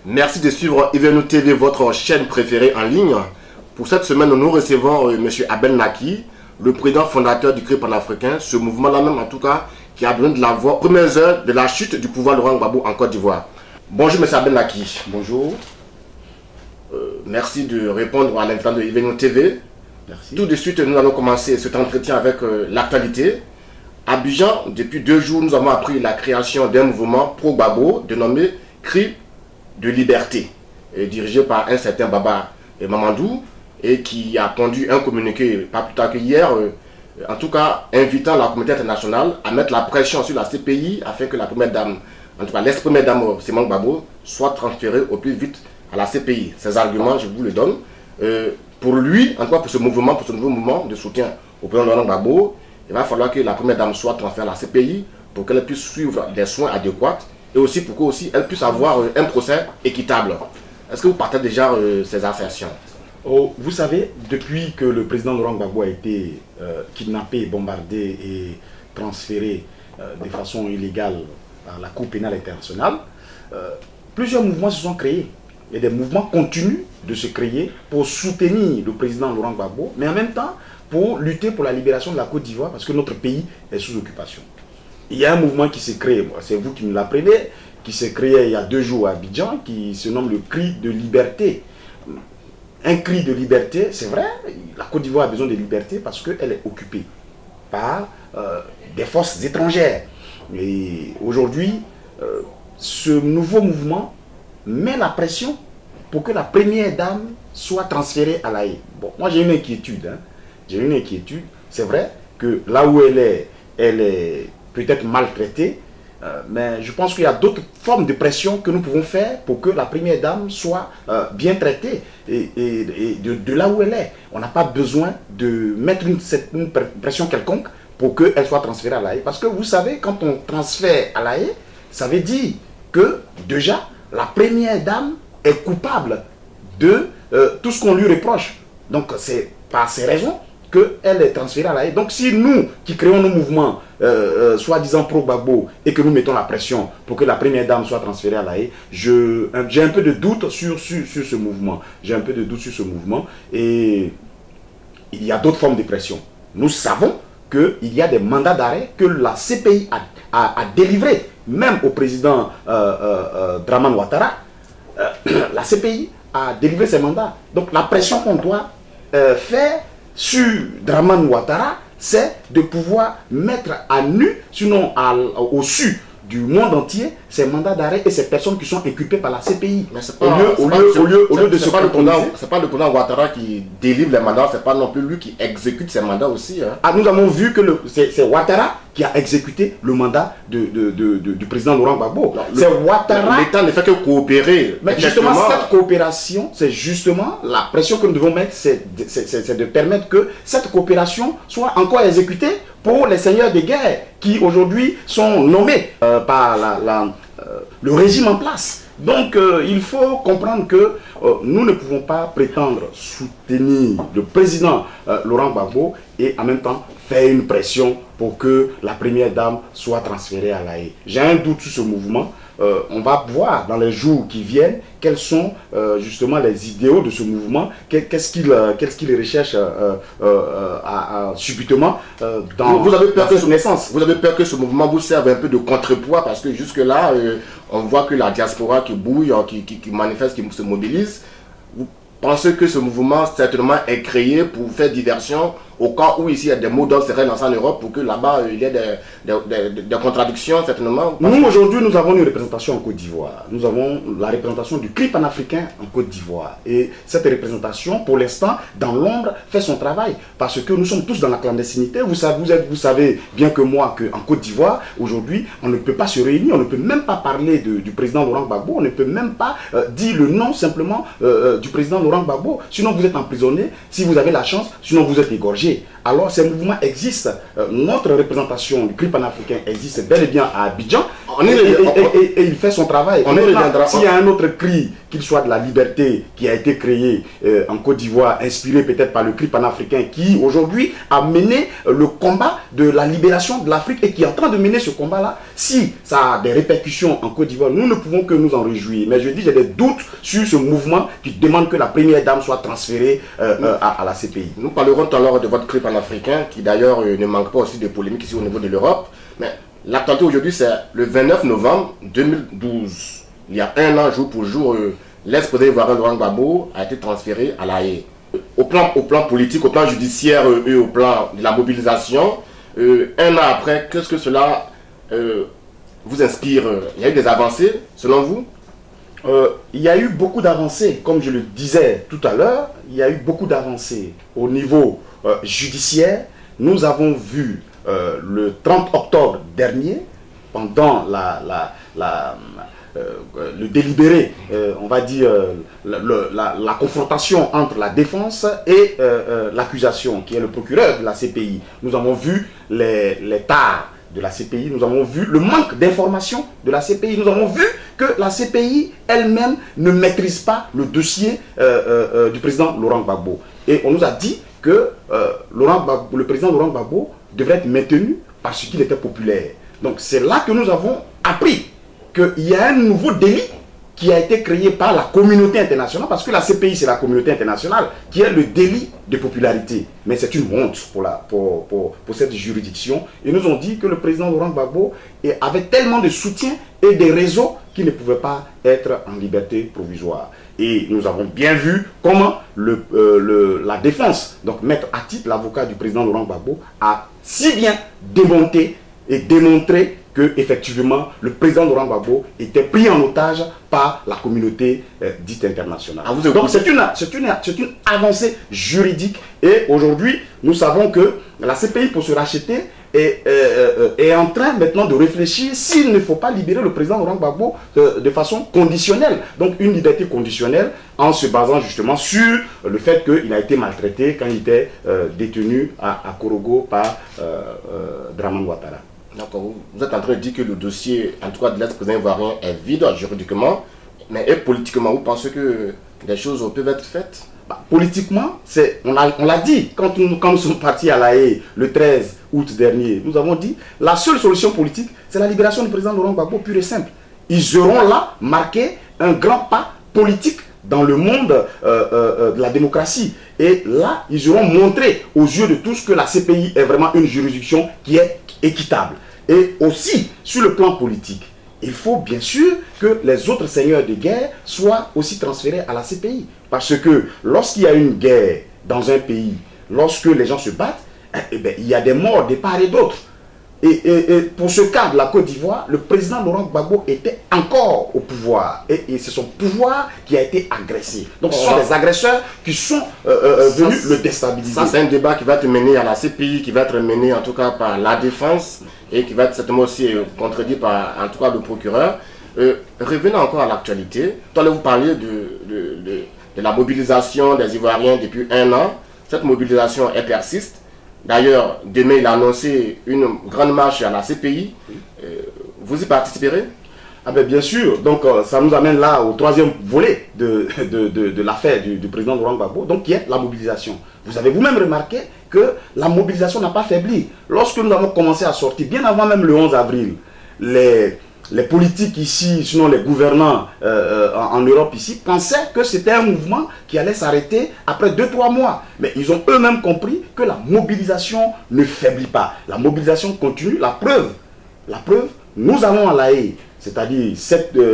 Merci de suivre Evenou TV, votre chaîne préférée en ligne. Pour cette semaine, nous recevons M. Abel Naki, le président fondateur du CRI panafricain, ce mouvement-là même en tout cas, qui a donné de la voix aux premières heures de la chute du pouvoir Laurent Gbagbo en Côte d'Ivoire. Bonjour M. Abel Naki. Bonjour. Merci de répondre à l'invitation de Evenou TV. Merci. Tout de suite, nous allons commencer cet entretien avec l'actualité. À Abidjan, depuis 2 jours, nous avons appris la création d'un mouvement pro-Gbagbo dénommé CRI de liberté, dirigé par un certain Baba Mamadou, et qui a conduit un communiqué pas plus tard que hier, en tout cas invitant la communauté internationale à mettre la pression sur la CPI afin que la première dame, en tout cas l'ex-première dame Simone Gbagbo, soit transférée au plus vite à la CPI. Ces arguments, je vous les donne. Pour lui, en tout cas pour ce mouvement, pour ce nouveau mouvement de soutien au président Laurent Gbagbo, il va falloir que la première dame soit transférée à la CPI pour qu'elle puisse suivre des soins adéquats et aussi pour qu'elle puisse avoir un procès équitable. Est-ce que vous partagez déjà ces assertions? Vous savez, depuis que le président Laurent Gbagbo a été kidnappé, bombardé et transféré de façon illégale à la Cour pénale internationale, plusieurs mouvements se sont créés. Et des mouvements continuent de se créer pour soutenir le président Laurent Gbagbo, mais en même temps pour lutter pour la libération de la Côte d'Ivoire parce que notre pays est sous occupation. Il y a un mouvement qui s'est créé, c'est vous qui me l'apprenez, qui s'est créé il y a 2 jours à Abidjan, qui se nomme le CRI de liberté. Un cri de liberté, c'est vrai, la Côte d'Ivoire a besoin de liberté parce qu'elle est occupée par des forces étrangères. Et aujourd'hui, ce nouveau mouvement met la pression pour que la première dame soit transférée à l'AE. Bon, moi j'ai une inquiétude. J'ai une inquiétude. C'est vrai que là où elle est peut-être maltraitée, mais je pense qu'il y a d'autres formes de pression que nous pouvons faire pour que la première dame soit bien traitée et de là où elle est. On n'a pas besoin de mettre une pression quelconque pour qu'elle soit transférée à l'AE. Parce que vous savez, quand on transfère à l'AE, ça veut dire que déjà, la première dame est coupable de tout ce qu'on lui reproche. Donc c'est par ces raisons qu'elle est transférée à l'AE. Donc si nous qui créons nos mouvements, soi-disant pro-Gbagbo, et que nous mettons la pression pour que la première dame soit transférée à l'AE, j'ai un peu de doute sur ce mouvement. J'ai un peu de doute sur ce mouvement. Et il y a d'autres formes de pression. Nous savons qu'il y a des mandats d'arrêt que la CPI a délivrés, même au président Dramane Ouattara. La CPI a délivré ses mandats. Donc la pression qu'on doit faire sur Dramane Ouattara, c'est de pouvoir mettre à nu, sinon au su du monde entier, ces mandats d'arrêt et ces personnes qui sont inculpées par la CPI. Mais c'est pas, au lieu de se pas le président Ouattara qui délivre les mandats, c'est pas non plus lui qui exécute ses mandats aussi. Ah, nous avons vu que c'est Ouattara qui a exécuté le mandat du président Laurent Gbagbo. C'est Ouattara. L'État ne fait que coopérer. Mais justement, cette coopération, c'est justement la pression que nous devons mettre, c'est de permettre que cette coopération soit encore exécutée pour les seigneurs de guerre qui aujourd'hui sont nommés par le régime en place. Donc il faut comprendre que nous ne pouvons pas prétendre soutenir le président Laurent Gbagbo et en même temps faire une pression pour que la première dame soit transférée à l'AE. J'ai un doute sur ce mouvement. On va voir dans les jours qui viennent quels sont justement les idéaux de ce mouvement, qu'est-ce qu'il recherche subitement dans sa naissance. Vous avez peur que ce mouvement vous serve un peu de contrepoids parce que jusque-là, on voit que la diaspora qui bouille, qui manifeste, qui se mobilise. Vous pensez que ce mouvement certainement est créé pour faire diversion au cas où ici il y a des mots d'ordre seraient lancés en Europe pour que là-bas il y ait des contradictions certainement? Nous aujourd'hui nous avons une représentation en Côte d'Ivoire. Nous avons la représentation du CRI panafricain en Côte d'Ivoire. Et cette représentation pour l'instant dans l'ombre fait son travail parce que nous sommes tous dans la clandestinité. Vous savez bien que moi qu'en Côte d'Ivoire aujourd'hui on ne peut pas se réunir, on ne peut même pas parler du président Laurent Gbagbo, on ne peut même pas dire le nom simplement du président Laurent Gbagbo. Sinon vous êtes emprisonné, si vous avez la chance, sinon vous êtes égorgé. alors ces mouvements existent. Notre représentation du CRI panafricain existe bel et bien à Abidjan, et il fait son travail. S'il y a un autre CRI, qu'il soit de la liberté, qui a été créé en Côte d'Ivoire, inspiré peut-être par le CRI panafricain, qui aujourd'hui a mené le combat de la libération de l'Afrique et qui est en train de mener ce combat-là, si ça a des répercussions en Côte d'Ivoire, nous ne pouvons que nous en réjouir. Mais je dis, j'ai des doutes sur ce mouvement qui demande que la première dame soit transférée à la CPI. Nous parlerons tout à l'heure de votre CRI panafricain, qui d'ailleurs ne manque pas aussi de polémiques ici au niveau de l'Europe. Mais l'actualité aujourd'hui, c'est le 29 novembre 2012. Il y a un an, jour pour jour, l'ex-président ivoirien Laurent Gbagbo a été transféré à La Haye. Au plan politique, au plan judiciaire et au plan de la mobilisation, un an après, qu'est-ce que cela vous inspire? Il y a eu des avancées, selon vous? Il y a eu beaucoup d'avancées, comme je le disais tout à l'heure, il y a eu beaucoup d'avancées au niveau judiciaire. Nous avons vu le 30 octobre dernier, pendant le délibéré, on va dire la confrontation entre la défense et l'accusation, qui est le procureur de la CPI. Nous avons vu les tares de la CPI, nous avons vu le manque d'information de la CPI, nous avons vu que la CPI elle-même ne maîtrise pas le dossier du président Laurent Gbagbo. Et on nous a dit que le président Laurent Gbagbo devrait être maintenu parce qu'il était populaire. Donc c'est là que nous avons appris qu'il y a un nouveau délit qui a été créé par la communauté internationale, parce que la CPI c'est la communauté internationale, qui est le délit de popularité. Mais c'est une honte pour cette juridiction. Et nous ont dit que le président Laurent Gbagbo avait tellement de soutien et des réseaux qu'il ne pouvait pas être en liberté provisoire. Et nous avons bien vu comment la défense, donc Maître Atit, l'avocat du président Laurent Gbagbo, a si bien démonté et démontré que effectivement le président Laurent Gbagbo était pris en otage par la communauté dite internationale. Donc c'est une avancée juridique, et aujourd'hui nous savons que la CPI, pour se racheter, est en train maintenant de réfléchir s'il ne faut pas libérer le président Laurent Gbagbo de façon conditionnelle. Donc une liberté conditionnelle en se basant justement sur le fait qu'il a été maltraité quand il était détenu à Korogo par Dramane Ouattara. D'accord. Vous êtes en train de dire que le dossier, en tout cas de l'ex-président ivoirien, est vide juridiquement, mais politiquement, vous pensez que des choses peuvent être faites? Politiquement, on l'a dit, quand nous sommes partis à La Haye le 13 août dernier, nous avons dit la seule solution politique, c'est la libération du président Laurent Gbagbo, pure et simple. Ils auront là marqué un grand pas politique dans le monde de la démocratie. Et là, ils auront montré aux yeux de tous que la CPI est vraiment une juridiction qui est équitable. Et aussi, sur le plan politique, il faut bien sûr que les autres seigneurs de guerre soient aussi transférés à la CPI. Parce que lorsqu'il y a une guerre dans un pays, lorsque les gens se battent, il y a des morts de part et d'autre. Et pour ce cas de la Côte d'Ivoire, le président Laurent Gbagbo était encore au pouvoir. Et c'est son pouvoir qui a été agressé. Donc ce sont des agresseurs qui sont venus le déstabiliser. Ça, c'est un débat qui va être mené à la CPI, qui va être mené en tout cas par la défense, et qui va être certainement aussi contredit par en tout cas le procureur. Revenons encore à l'actualité. Tout à l'heure, vous parliez de la mobilisation des Ivoiriens depuis un an. Cette mobilisation, elle persiste. D'ailleurs, demain, il a annoncé une grande marche à la CPI. Vous y participerez? Bien sûr. Donc, ça nous amène là au troisième volet de l'affaire du président Laurent Gbagbo, donc qui est la mobilisation. Vous avez vous-même remarqué que la mobilisation n'a pas faibli. Lorsque nous avons commencé à sortir, bien avant même le 11 avril, les politiques ici, sinon les gouvernants en Europe ici, pensaient que c'était un mouvement qui allait s'arrêter après 2-3 mois. Mais ils ont eux-mêmes compris que la mobilisation ne faiblit pas. La mobilisation continue. La preuve, nous allons à La Haye, c'est-à-dire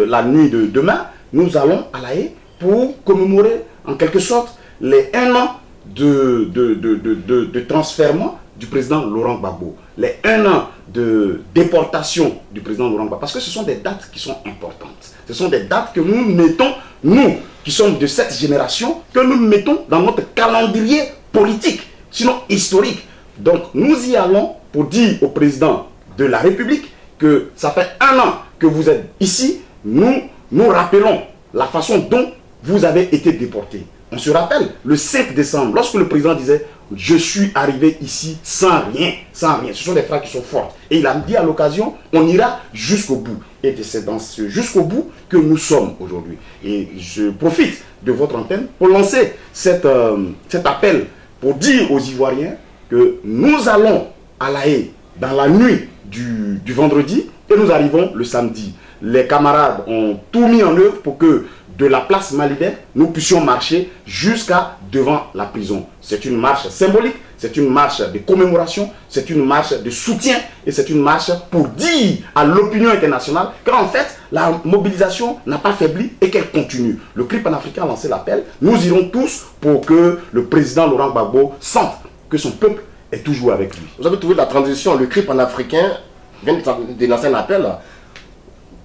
la nuit de demain, nous allons à La Haye pour commémorer en quelque sorte les 1 an de transfèrement du président Laurent Gbagbo, les 1 an de déportation du président Laurent Gbagbo, parce que ce sont des dates qui sont importantes. Ce sont des dates que nous mettons, nous qui sommes de cette génération, que nous mettons dans notre calendrier politique, sinon historique. Donc nous y allons pour dire au président de la République que ça fait 1 an que vous êtes ici, nous rappelons la façon dont vous avez été déporté. On se rappelle le 5 décembre, lorsque le président disait « je suis arrivé ici sans rien, sans rien. Ce sont des phrases qui sont fortes. Et il a dit à l'occasion, on ira jusqu'au bout. Et c'est dans ce jusqu'au bout que nous sommes aujourd'hui. Et je profite de votre antenne pour lancer cet appel, pour dire aux Ivoiriens que nous allons à La Haye dans la nuit du vendredi et nous arrivons le samedi. Les camarades ont tout mis en œuvre pour que de la place Malibert, nous puissions marcher jusqu'à devant la prison. C'est une marche symbolique, c'est une marche de commémoration, c'est une marche de soutien et c'est une marche pour dire à l'opinion internationale qu'en fait, la mobilisation n'a pas faibli et qu'elle continue. Le CRI panafricain a lancé l'appel. Nous irons tous pour que le président Laurent Gbagbo sente que son peuple est toujours avec lui. Vous avez trouvé la transition, le CRI panafricain vient de lancer un appel.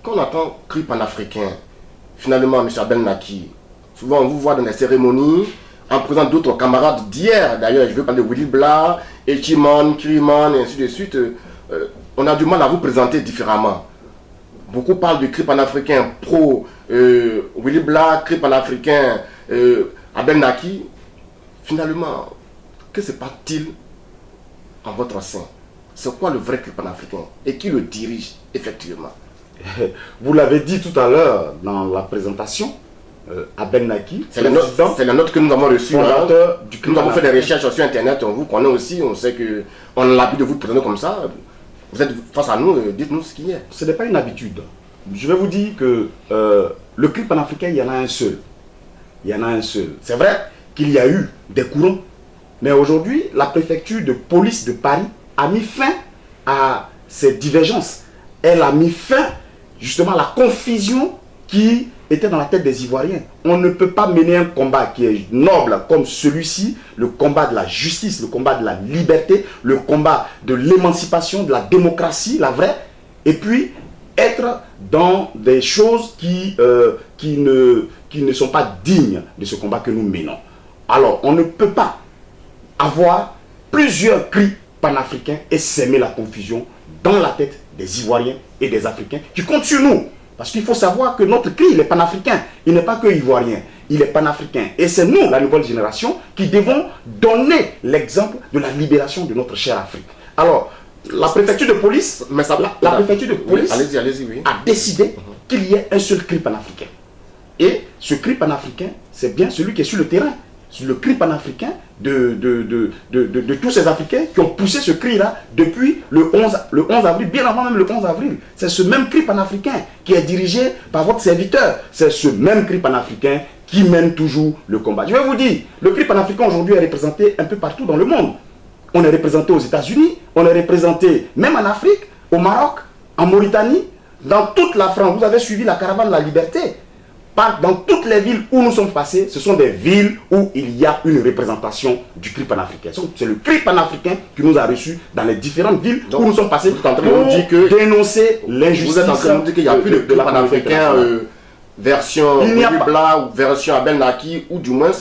Quand on entend CRI panafricain, finalement, M. Abel Naki, souvent on vous voit dans les cérémonies, en présence d'autres camarades d'hier, d'ailleurs, je veux parler de Willy Bla, Echiman, Kriman, et ainsi de suite, on a du mal à vous présenter différemment. Beaucoup parlent du CRI panafricain pro Willy Bla, CRI panafricain Abel Naki. Finalement, que se passe-t-il en votre sein? C'est quoi le vrai CRI panafricain et qui le dirige effectivement? Vous l'avez dit tout à l'heure dans la présentation, Abel Naki, c'est la note que nous avons reçue. Nous avons fait des recherches sur Internet, on vous connaît aussi, on sait qu'on a l'habitude de vous présenter comme ça. Vous êtes face à nous, dites-nous ce qu'il y a. Ce n'est pas une habitude. Je vais vous dire que le CRI panafricain, il y en a un seul. Il y en a un seul. C'est vrai qu'il y a eu des courants, mais aujourd'hui, la préfecture de police de Paris a mis fin à ces divergences. Elle a mis fin justement à la confusion qui était dans la tête des Ivoiriens. On ne peut pas mener un combat qui est noble comme celui-ci, le combat de la justice, le combat de la liberté, le combat de l'émancipation, de la démocratie, la vraie, et puis être dans des choses qui ne sont pas dignes de ce combat que nous menons. Alors, on ne peut pas avoir plusieurs cris panafricains et s'aimer la confusion dans la tête des Ivoiriens et des Africains qui comptent sur nous. Parce qu'il faut savoir que notre cri, il est panafricain. Il n'est pas que ivoirien, il est panafricain. Et c'est nous, la nouvelle génération, qui devons donner l'exemple de la libération de notre chère Afrique. Alors, la préfecture de police, la préfecture de police oui. a décidé qu'il y ait un seul cri panafricain. Et ce cri panafricain, c'est bien celui qui est sur le terrain. Le cri panafricain de tous ces Africains qui ont poussé ce cri-là depuis le 11 avril, bien avant même le 11 avril. C'est ce même cri panafricain qui est dirigé par votre serviteur. C'est ce même cri panafricain qui mène toujours le combat. Je vais vous dire, le cri panafricain aujourd'hui est représenté un peu partout dans le monde. On est représenté aux États-Unis, on est représenté même en Afrique, au Maroc, en Mauritanie, dans toute la France. Vous avez suivi la caravane de la liberté. Dans toutes les villes où nous sommes passés, ce sont des villes où il y a une représentation du CRI panafricain. C'est le CRI panafricain qui nous a reçus dans les différentes villes où nous sommes passés pour dénoncer l'injustice. Vous êtes en train de nous dire qu'il n'y a plus de CRI panafricain version Bla ou version Abel Naki, ou du moins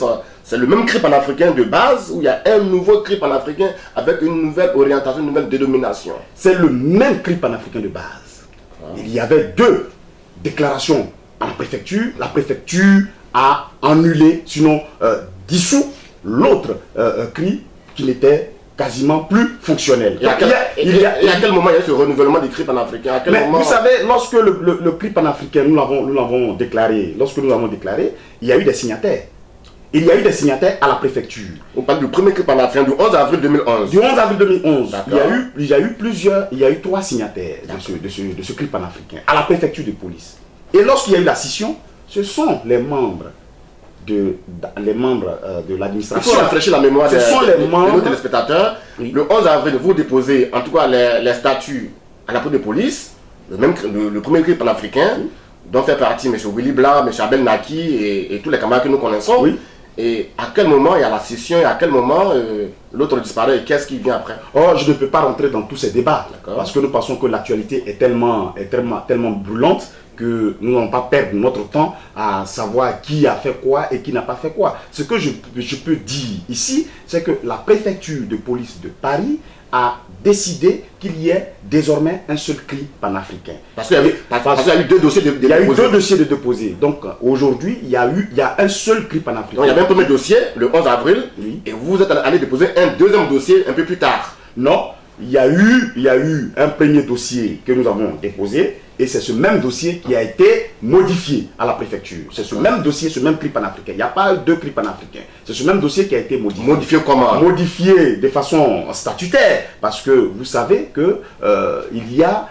c'est le même CRI panafricain de base, où il y a un nouveau CRI panafricain avec une nouvelle orientation, une nouvelle dénomination. C'est le même CRI panafricain de base. Il y avait deux déclarations à la préfecture a annulé, sinon dissous l'autre CRI qui n'était quasiment plus fonctionnel. Et à quel moment il y a ce renouvellement des CRI panafricains? Vous savez, lorsque le CRI panafricain, nous l'avons déclaré, il y a eu des signataires. Il y a eu des signataires à la préfecture. On parle du premier CRI panafricain du 11 avril 2011. Du 11 avril 2011, il y a eu 3 signataires de ce CRI panafricain à la préfecture de police. Et lorsqu'il y a eu la scission, ce sont les membres de l'administration. Il faut rafraîchir la mémoire de nos téléspectateurs. Oui. Le 11 avril, vous déposez en tout cas les statuts à la préfecture de police, le premier CRI panafricain, dont fait partie M. Willy Bla, M. Abel Naki et tous les camarades que nous connaissons. Oui. Et à quel moment il y a la scission et à quel moment l'autre disparaît et qu'est-ce qui vient après? Oh, je ne peux pas rentrer dans tous ces débats parce que nous pensons que l'actualité est tellement brûlante que nous n'allons pas perdre notre temps à savoir qui a fait quoi et qui n'a pas fait quoi. Ce que je peux dire ici, c'est que la préfecture de police de Paris a décidé qu'il y ait désormais un seul CRI panafricain. Parce qu'il y a eu deux dossiers de déposés. Il y a eu deux dossiers de déposés. Donc aujourd'hui, il y a un seul CRI panafricain. Donc il y avait un premier dossier le 11 avril, oui. Et vous êtes allé déposer un deuxième dossier un peu plus tard. Non, il y a eu un premier dossier que nous avons déposé. Et c'est ce même dossier qui a été modifié à la préfecture. C'est ce même dossier, ce même CRI panafricain. Il n'y a pas deux CRI panafricains. C'est ce même dossier qui a été modifié. Modifié comment? Modifié de façon statutaire. Parce que vous savez que il y a,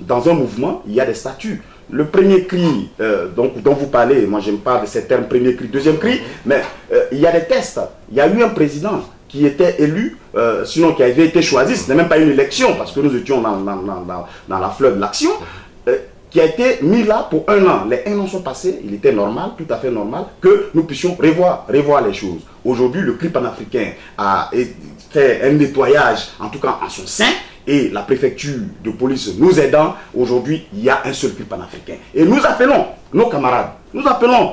dans un mouvement, il y a des statuts. Le premier CRI dont vous parlez, moi j'aime pas de ces termes premier CRI, deuxième CRI, mais il y a des tests. Il y a eu un président qui était élu, sinon qui avait été choisi, ce n'est même pas une élection, parce que nous étions dans la fleur de l'action, qui a été mis là pour 1 an. Les 1 an sont passés, il était normal, tout à fait normal, que nous puissions revoir les choses. Aujourd'hui, le CRI panafricain a fait un nettoyage, en tout cas en son sein, et la préfecture de police nous aidant, aujourd'hui, il y a un seul CRI panafricain. Et nous appelons nos camarades, nous appelons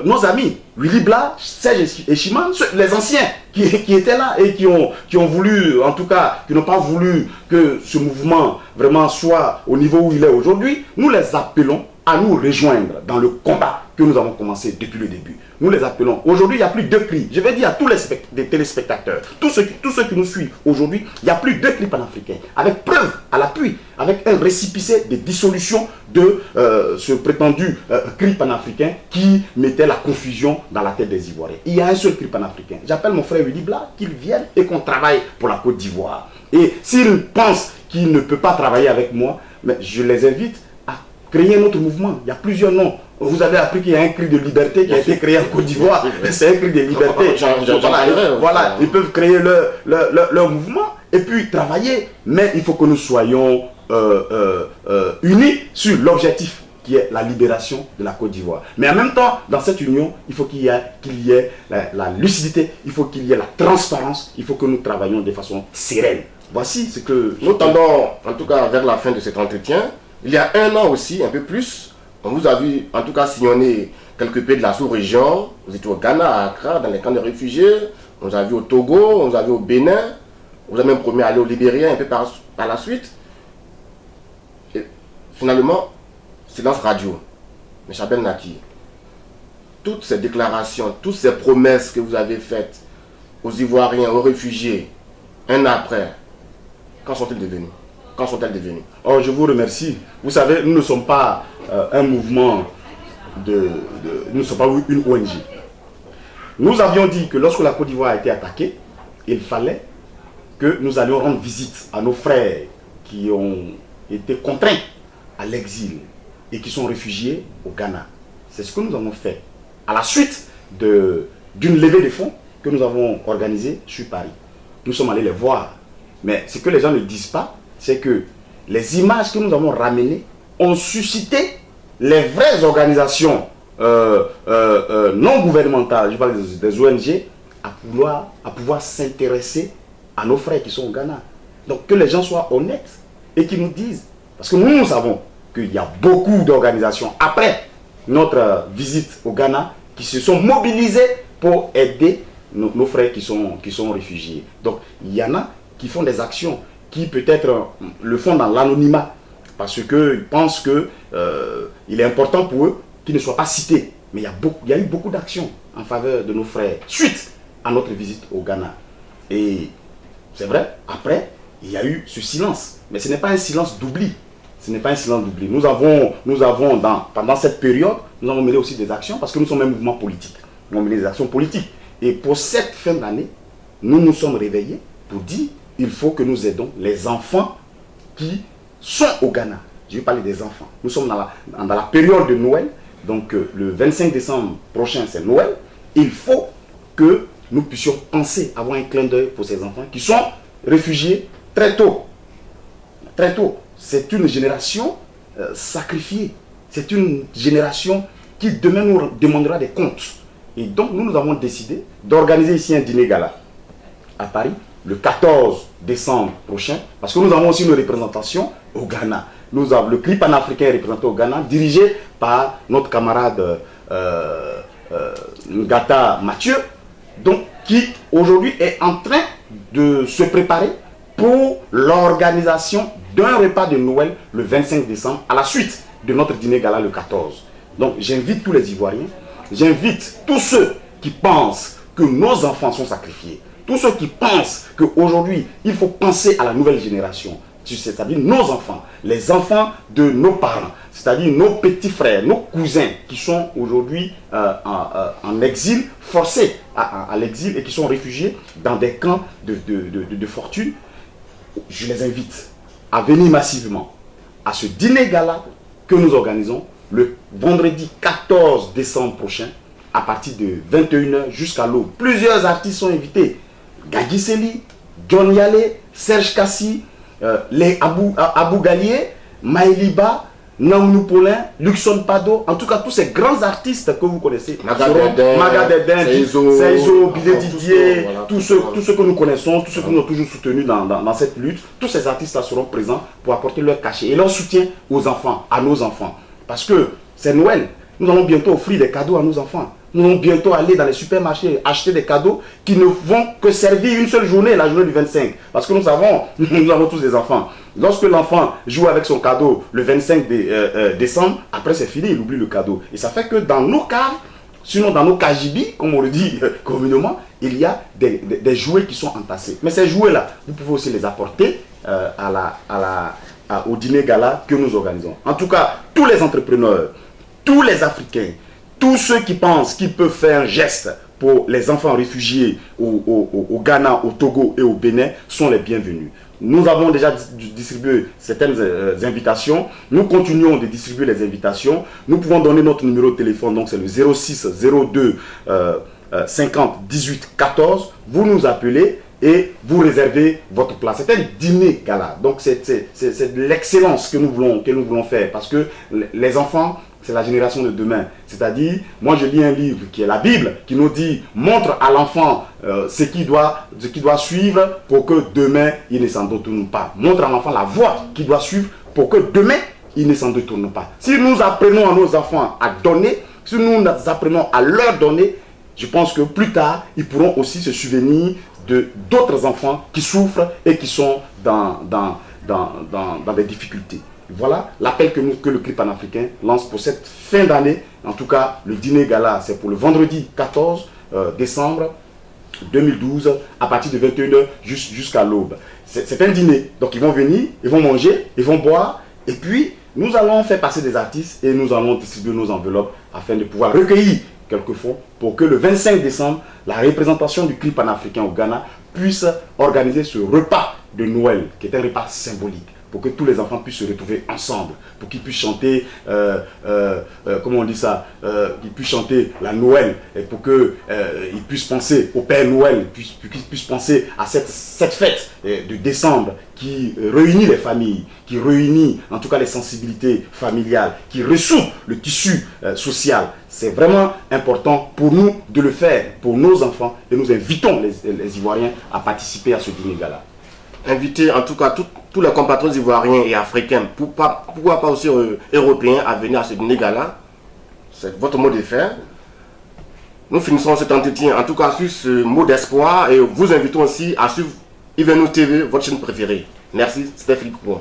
nos amis, Willy Bla, Serge Eschiman, les anciens qui étaient là et qui ont voulu, en tout cas, qui n'ont pas voulu que ce mouvement vraiment soit au niveau où il est aujourd'hui. Nous les appelons à nous rejoindre dans le combat que nous avons commencé depuis le début. Nous les appelons. Aujourd'hui, il n'y a plus deux CRI. Je vais dire à tous les téléspectateurs, tous ceux qui nous suivent aujourd'hui, il n'y a plus deux CRI panafricains. Avec preuve, à l'appui, avec un récépissé de dissolution de ce prétendu CRI panafricain qui mettait la confusion dans la tête des Ivoiriens. Il y a un seul CRI panafricain. J'appelle mon frère Willy Bla qu'il vienne et qu'on travaille pour la Côte d'Ivoire. Et s'il pense qu'il ne peut pas travailler avec moi, mais je les invite à créer un autre mouvement. Il y a plusieurs noms. Vous avez appris qu'il y a un CRI de liberté qui a été créé en Côte d'Ivoire. C'est un CRI de liberté. Voilà, ils peuvent créer leur mouvement et puis travailler. Mais il faut que nous soyons unis sur l'objectif qui est la libération de la Côte d'Ivoire. Mais en même temps, dans cette union, il faut qu'il y ait la lucidité, il faut qu'il y ait la transparence, il faut que nous travaillions de façon sereine. Voici ce que... Nous tendons, en tout cas, vers la fin de cet entretien. Il y a 1 an aussi, un peu plus, on vous a vu, en tout cas, sillonner quelques pays de la sous-région. Vous étiez au Ghana, à Accra, dans les camps de réfugiés. On vous a vu au Togo, on vous a vu au Bénin. Vous avez même promis d'aller au Libéria un peu par la suite. Et finalement, silence radio. M. Abel Naki, toutes ces déclarations, toutes ces promesses que vous avez faites aux Ivoiriens, aux réfugiés, 1 an après, quand sont-ils devenus? Quand sont-elles devenues? Oh, je vous remercie. Vous savez, nous ne sommes pas un mouvement nous ne sommes pas une ONG. Nous avions dit que lorsque la Côte d'Ivoire a été attaquée, il fallait que nous allions rendre visite à nos frères qui ont été contraints à l'exil et qui sont réfugiés au Ghana. C'est ce que nous avons fait. À la suite d'une levée de fonds que nous avons organisée sur Paris. Nous sommes allés les voir. Mais ce que les gens ne disent pas, c'est que les images que nous avons ramenées ont suscité les vraies organisations non gouvernementales, je parle des ONG, à pouvoir s'intéresser à nos frères qui sont au Ghana. Donc que les gens soient honnêtes et qu'ils nous disent. Parce que nous savons qu'il y a beaucoup d'organisations après notre visite au Ghana qui se sont mobilisées pour aider nos frères qui sont réfugiés. Donc il y en a qui font des actions qui peut-être le font dans l'anonymat parce qu'ils pensent qu'il est important pour eux qu'ils ne soient pas cités. Mais il y a eu beaucoup d'actions en faveur de nos frères suite à notre visite au Ghana. Et c'est vrai, après, il y a eu ce silence. Mais ce n'est pas un silence d'oubli. Ce n'est pas un silence d'oubli. Nous avons pendant cette période, nous avons mené aussi des actions parce que nous sommes un mouvement politique. Nous avons mené des actions politiques. Et pour cette fin d'année, nous nous sommes réveillés pour dire il faut que nous aidons les enfants qui sont au Ghana. Je vais parler des enfants. Nous sommes dans la période de Noël. Donc le 25 décembre prochain, c'est Noël. Il faut que nous puissions penser, avoir un clin d'œil pour ces enfants qui sont réfugiés très tôt. Très tôt. C'est une génération sacrifiée. C'est une génération qui demain nous demandera des comptes. Et donc nous avons décidé d'organiser ici un dîner gala à Paris le 14 décembre prochain, parce que nous avons aussi une représentation au Ghana. Nous avons le CRI panafricain représenté au Ghana, dirigé par notre camarade Ngata Mathieu, donc, qui aujourd'hui est en train de se préparer pour l'organisation d'un repas de Noël le 25 décembre à la suite de notre dîner gala le 14. Donc j'invite tous les Ivoiriens, j'invite tous ceux qui pensent que nos enfants sont sacrifiés, tous ceux qui pensent qu'aujourd'hui il faut penser à la nouvelle génération, c'est-à-dire nos enfants, les enfants de nos parents, c'est-à-dire nos petits frères, nos cousins qui sont aujourd'hui en exil, forcés à l'exil et qui sont réfugiés dans des camps de fortune. Je les invite à venir massivement à ce dîner gala que nous organisons le vendredi 14 décembre prochain à partir de 21 h jusqu'à l'aube. Plusieurs artistes sont invités. Gagui Sely, John Yale, Serge Kassi, les Abou Gallier, Maëliba, Namnou Paulin, Luxon Pado, en tout cas tous ces grands artistes que vous connaissez, Magadeden, Seizo, Bilé Didier, voilà, tous ceux que nous connaissons, tous ceux qui nous ont toujours soutenus dans cette lutte, tous ces artistes-là seront présents pour apporter leur cachet et leur soutien aux enfants, à nos enfants. Parce que c'est Noël, nous allons bientôt offrir des cadeaux à nos enfants. Nous allons bientôt aller dans les supermarchés acheter des cadeaux qui ne vont que servir une seule journée, la journée du 25. Parce que nous avons tous des enfants. Lorsque l'enfant joue avec son cadeau le 25 décembre, après c'est fini, il oublie le cadeau. Et ça fait que dans nos caves, sinon dans nos cagibi, comme on le dit communément, il y a des jouets qui sont entassés. Mais ces jouets-là, vous pouvez aussi les apporter au dîner gala que nous organisons. En tout cas, tous les entrepreneurs, tous les Africains, tous ceux qui pensent qu'ils peuvent faire un geste pour les enfants réfugiés au Ghana, au Togo et au Bénin sont les bienvenus. Nous avons déjà distribué certaines invitations. Nous continuons de distribuer les invitations. Nous pouvons donner notre numéro de téléphone, donc c'est le 06 02 50 18 14. Vous nous appelez et vous réservez votre place. C'est un dîner gala. Donc c'est de l'excellence que nous voulons faire parce que les enfants, c'est la génération de demain. C'est-à-dire, moi je lis un livre qui est la Bible, qui nous dit, montre à l'enfant ce qu'il doit suivre pour que demain il ne s'en détourne pas. Montre à l'enfant la voie qu'il doit suivre pour que demain il ne s'en détourne pas. Si nous apprenons à nos enfants à donner, si nous apprenons à leur donner, je pense que plus tard, ils pourront aussi se souvenir d'autres enfants qui souffrent et qui sont dans des difficultés. Voilà l'appel que le CRI panafricain lance pour cette fin d'année. En tout cas, le dîner gala, c'est pour le vendredi 14 décembre 2012, à partir de 21 h jusqu'à l'aube. C'est un dîner. Donc ils vont venir, ils vont manger, ils vont boire. Et puis, nous allons faire passer des artistes et nous allons distribuer nos enveloppes afin de pouvoir recueillir quelques fonds pour que le 25 décembre, la représentation du CRI panafricain au Ghana puisse organiser ce repas de Noël, qui est un repas symbolique, pour que tous les enfants puissent se retrouver ensemble, pour qu'ils puissent chanter, comment on dit ça, qu'ils puissent chanter la Noël, et pour qu'ils puissent penser au Père Noël, qu'ils puissent penser à cette fête de décembre qui réunit les familles, qui réunit en tout cas les sensibilités familiales, qui ressout le tissu social. C'est vraiment important pour nous de le faire pour nos enfants et nous invitons les Ivoiriens à participer à ce dîner gala. Inviter en tout cas tous les compatriotes ivoiriens et africains, pourquoi pas aussi européens, à venir à ce dîner gala. C'est votre mot de faire. Nous finissons cet entretien en tout cas sur ce mot d'espoir et vous invitons aussi à suivre Ivenou TV, votre chaîne préférée. Merci, c'était Philippe Coupon.